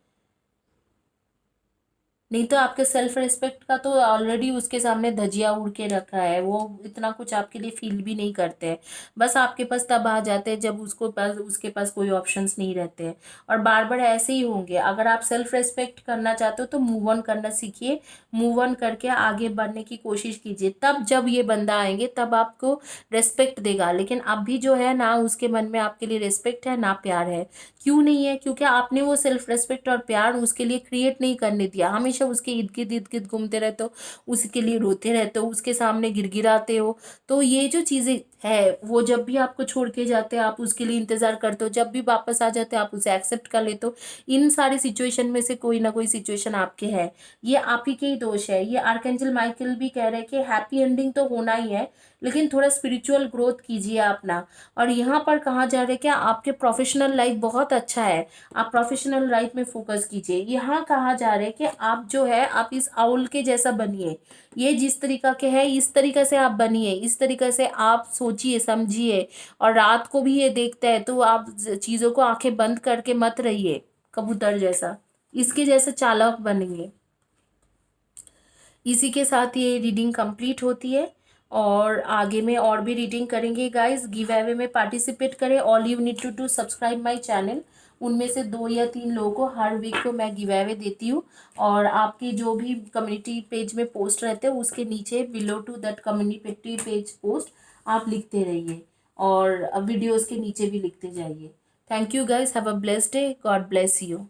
नहीं तो आपके सेल्फ रिस्पेक्ट का तो ऑलरेडी उसके सामने धजिया उड़ के रखा है, वो इतना कुछ आपके लिए फील भी नहीं करते हैं। बस आपके पास तब आ जाते हैं जब उसके पास कोई ऑप्शंस नहीं रहते हैं। और बार बार ऐसे ही होंगे। अगर आप सेल्फ रिस्पेक्ट करना चाहते हो तो मूव ऑन करना सीखिए। मूव ऑन करके आगे बढ़ने की कोशिश कीजिए, तब जब ये बंदा आएंगे तब आपको रेस्पेक्ट देगा। लेकिन अभी जो है ना, उसके मन में आपके लिए रेस्पेक्ट है ना प्यार है। क्यों नहीं है? क्योंकि आपने वो सेल्फ रेस्पेक्ट और प्यार उसके लिए क्रिएट नहीं करने दिया। हमेशा उसके इर्द गिर्द घूमते रहते हो, उसके लिए रोते रहते हो, उसके सामने गिड़गिड़ाते हो। तो ये जो चीजें है, वो जब भी आपको छोड़ के जाते हैं आप उसके लिए इंतजार करते हो, जब भी वापस आ जाते हो आप उसे एक्सेप्ट कर लेते हो। इन सारी सिचुएशन में से कोई ना कोई सिचुएशन आपके है, ये आप ही के ही दोष है। ये आर्कएंजल माइकल भी कह रहे हैं कि हैप्पी एंडिंग तो होना ही है, लेकिन थोड़ा स्पिरिचुअल ग्रोथ कीजिए अपना। और यहाँ पर कहा जा रहा है कि आपके प्रोफेशनल लाइफ बहुत अच्छा है, आप प्रोफेशनल लाइफ में फोकस कीजिए। यहाँ कहा जा रहा है कि आप जो है आप इस आउल के जैसा बनिए। ये जिस तरीका के है इस तरीके से आप बनिए, इस तरीके से आप सोचिए समझिए। और रात को भी ये देखता है तो आप चीज़ों को आंखें बंद करके मत रहिए कबूतर जैसा, इसके जैसे चालाक बनेंगे। इसी के साथ ये रीडिंग कंप्लीट होती है। और आगे में और भी रीडिंग करेंगे गाइस। गिव अवे में पार्टिसिपेट करें। All you need to subscribe my channel. उनमें से 2 या 3 लोगों को हर वीक को मैं गिव अवे देती हूँ। और आपकी जो भी कम्युनिटी पेज में पोस्ट रहते हैं उसके नीचे below to that community page post आप लिखते रहिए, और वीडियोस के नीचे भी लिखते जाइए। Thank you guys, have a blessed day, God bless you.